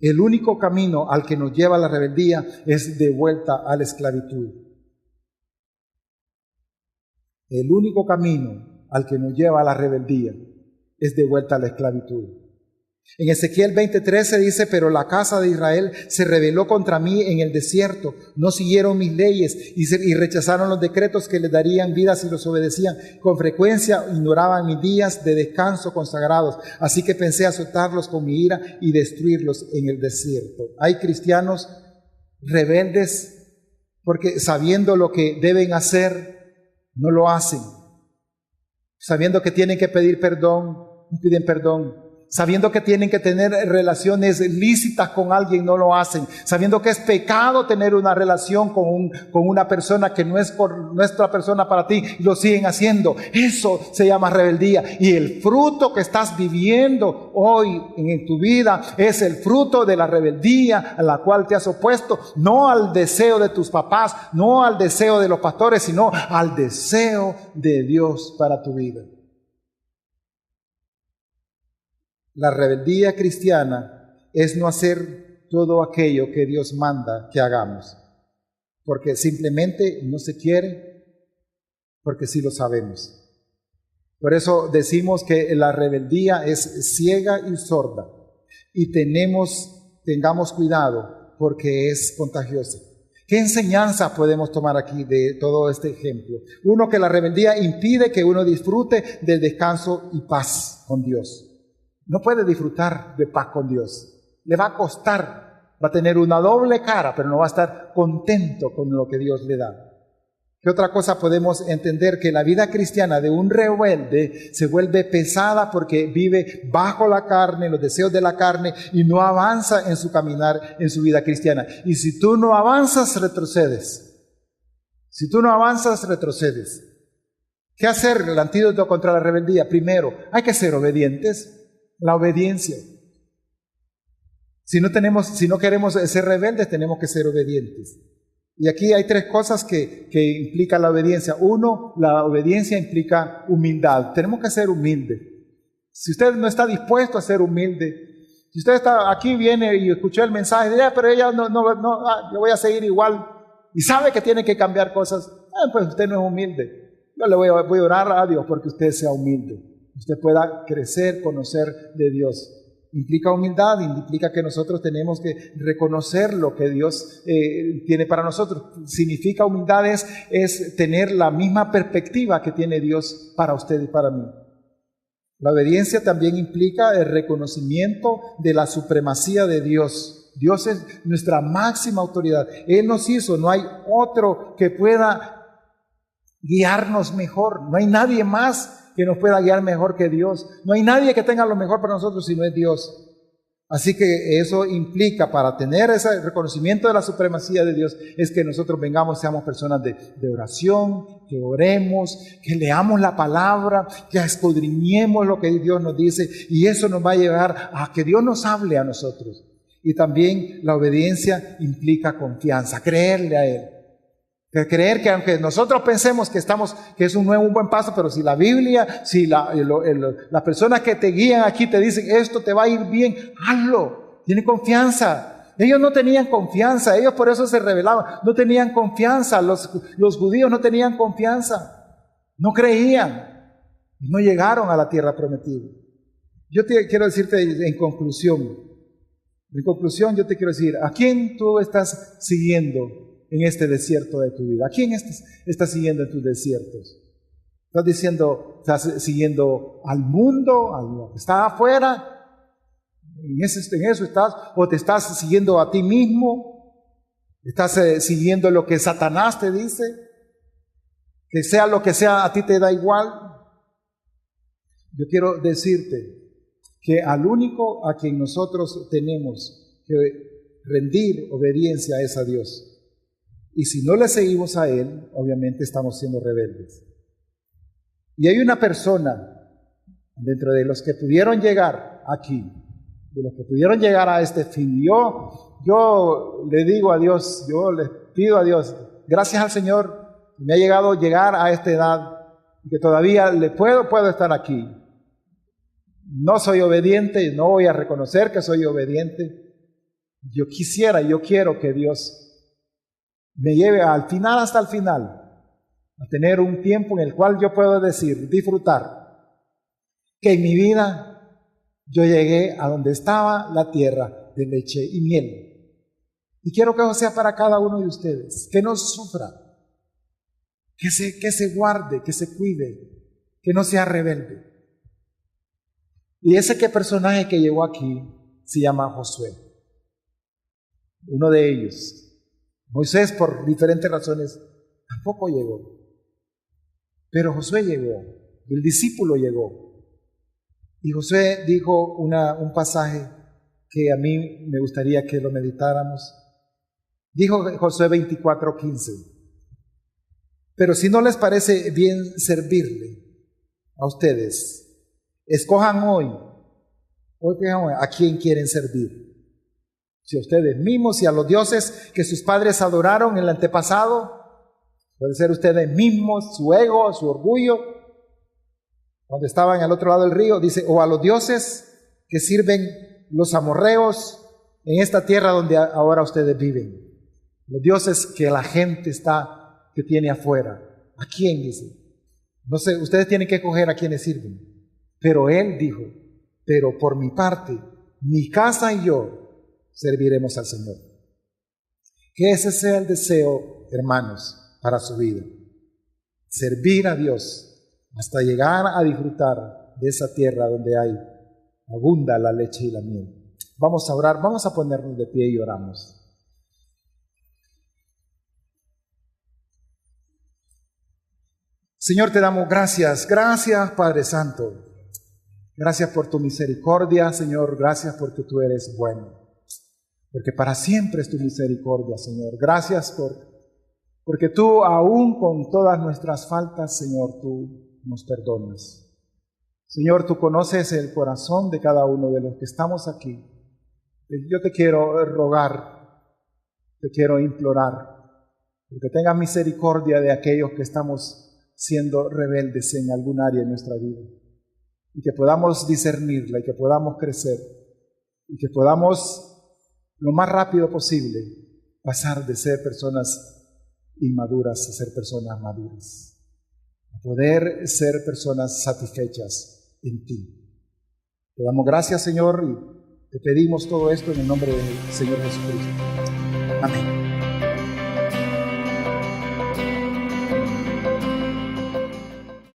El único camino al que nos lleva la rebeldía es de vuelta a la esclavitud. El único camino al que nos lleva a la rebeldía es de vuelta a la esclavitud. En Ezequiel 20:13 dice, pero la casa de Israel se rebeló contra mí en el desierto, no siguieron mis leyes y rechazaron los decretos que les darían vida si los obedecían. Con frecuencia ignoraban mis días de descanso consagrados, así que pensé azotarlos con mi ira y destruirlos en el desierto. Hay cristianos rebeldes porque sabiendo lo que deben hacer, no lo hacen. Sabiendo que tienen que pedir perdón, no piden perdón. Sabiendo que tienen que tener relaciones lícitas con alguien, no lo hacen. Sabiendo que es pecado tener una relación con una persona que no es nuestra persona para ti, lo siguen haciendo. Eso se llama rebeldía. Y el fruto que estás viviendo hoy en tu vida es el fruto de la rebeldía a la cual te has opuesto, no al deseo de tus papás, no al deseo de los pastores, sino al deseo de Dios para tu vida. La rebeldía cristiana es no hacer todo aquello que Dios manda que hagamos, porque simplemente no se quiere, porque sí lo sabemos. Por eso decimos que la rebeldía es ciega y sorda, y tengamos cuidado porque es contagiosa. ¿Qué enseñanza podemos tomar aquí de todo este ejemplo? Uno, que la rebeldía impide que uno disfrute del descanso y paz con Dios. No puede disfrutar de paz con Dios. Le va a costar, va a tener una doble cara, pero no va a estar contento con lo que Dios le da. ¿Qué otra cosa podemos entender? Que la vida cristiana de un rebelde se vuelve pesada porque vive bajo la carne, los deseos de la carne, y no avanza en su caminar, en su vida cristiana. Y si tú no avanzas, retrocedes. Si tú no avanzas, retrocedes. ¿Qué hacer? El antídoto contra la rebeldía. Primero, hay que ser obedientes. La obediencia. Si no queremos ser rebeldes, tenemos que ser obedientes. Y aquí hay tres cosas que implica la obediencia. Uno, la obediencia implica humildad. Tenemos que ser humildes. Si usted no está dispuesto a ser humilde, Si usted está aquí, viene y escuchó el mensaje, dice, pero ella yo voy a seguir igual, y sabe que tiene que cambiar cosas, pues usted no es humilde. Yo le voy a orar a Dios porque usted sea humilde, usted pueda crecer, conocer de Dios. Implica humildad, implica que nosotros tenemos que reconocer lo que Dios tiene para nosotros. Significa humildad es tener la misma perspectiva que tiene Dios para usted y para mí. La obediencia también implica el reconocimiento de la supremacía de Dios. Dios es nuestra máxima autoridad. Él nos hizo, no hay otro que pueda guiarnos mejor. No hay nadie más que nos pueda guiar mejor que Dios. No hay nadie que tenga lo mejor para nosotros si no es Dios. Así que eso implica, para tener ese reconocimiento de la supremacía de Dios, es que nosotros vengamos, seamos personas de oración, que oremos, que leamos la palabra, que escudriñemos lo que Dios nos dice, y eso nos va a llevar a que Dios nos hable a nosotros. Y también la obediencia implica confianza, creerle a Él. Creer que aunque nosotros pensemos que es un buen paso, pero si la Biblia, si las personas que te guían aquí te dicen esto te va a ir bien, hazlo, tiene confianza. Ellos no tenían confianza, ellos por eso se rebelaban, no tenían confianza, los judíos no tenían confianza, no creían, no llegaron a la tierra prometida. Yo te quiero decirte en conclusión, yo te quiero decir, ¿a quién tú estás siguiendo en este desierto de tu vida? ¿A quién estás siguiendo en tus desiertos? ¿Estás siguiendo al mundo, a lo que está afuera? ¿En eso estás? ¿O te estás siguiendo a ti mismo? ¿Estás siguiendo lo que Satanás te dice? Que sea lo que sea, a ti te da igual. Yo quiero decirte que al único a quien nosotros tenemos que rendir obediencia es a Dios. Y si no le seguimos a Él, obviamente estamos siendo rebeldes. Y hay una persona dentro de los que pudieron llegar aquí, de los que pudieron llegar a este fin. Yo le digo a Dios, yo le pido a Dios, gracias al Señor, me ha llegado a llegar a esta edad, que todavía puedo estar aquí. No soy obediente, no voy a reconocer que soy obediente. Yo quiero que Dios me lleve hasta el final, a tener un tiempo en el cual yo puedo disfrutar, que en mi vida yo llegué a donde estaba la tierra de leche y miel. Y quiero que eso sea para cada uno de ustedes, que no sufra, que se guarde, que se cuide, que no sea rebelde. Y ese personaje que llegó aquí se llama Josué, uno de ellos. Moisés, por diferentes razones, tampoco llegó. Pero Josué llegó, el discípulo llegó. Y Josué dijo un pasaje que a mí me gustaría que lo meditáramos. Dijo Josué 24:15. Pero si no les parece bien servirle a ustedes, escojan hoy a quién quieren servir. Si a ustedes mismos, si a los dioses que sus padres adoraron en el antepasado, puede ser ustedes mismos, su ego, su orgullo, cuando estaban al otro lado del río, dice, o a los dioses que sirven los amorreos en esta tierra donde ahora ustedes viven. Los dioses que la gente que tiene afuera. ¿A quién dice? No sé, ustedes tienen que escoger a quienes sirven. Pero él dijo, pero por mi parte, mi casa y yo serviremos al Señor. Que ese sea el deseo, hermanos, para su vida. Servir a Dios hasta llegar a disfrutar de esa tierra donde abunda la leche y la miel. Vamos a orar, vamos a ponernos de pie y oramos. Señor, te damos gracias, Padre Santo. Gracias por tu misericordia, Señor, gracias porque tú eres bueno. Porque para siempre es tu misericordia, Señor. Gracias porque tú, aún con todas nuestras faltas, Señor, tú nos perdonas. Señor, tú conoces el corazón de cada uno de los que estamos aquí. Yo te quiero rogar, te quiero implorar, porque tengas misericordia de aquellos que estamos siendo rebeldes en algún área de nuestra vida. Y que podamos discernirla y que podamos crecer. y que podamos lo más rápido posible pasar de ser personas inmaduras a ser personas maduras, a poder ser personas satisfechas en ti. Te damos gracias, Señor, y te pedimos todo esto en el nombre del Señor Jesucristo. Amén.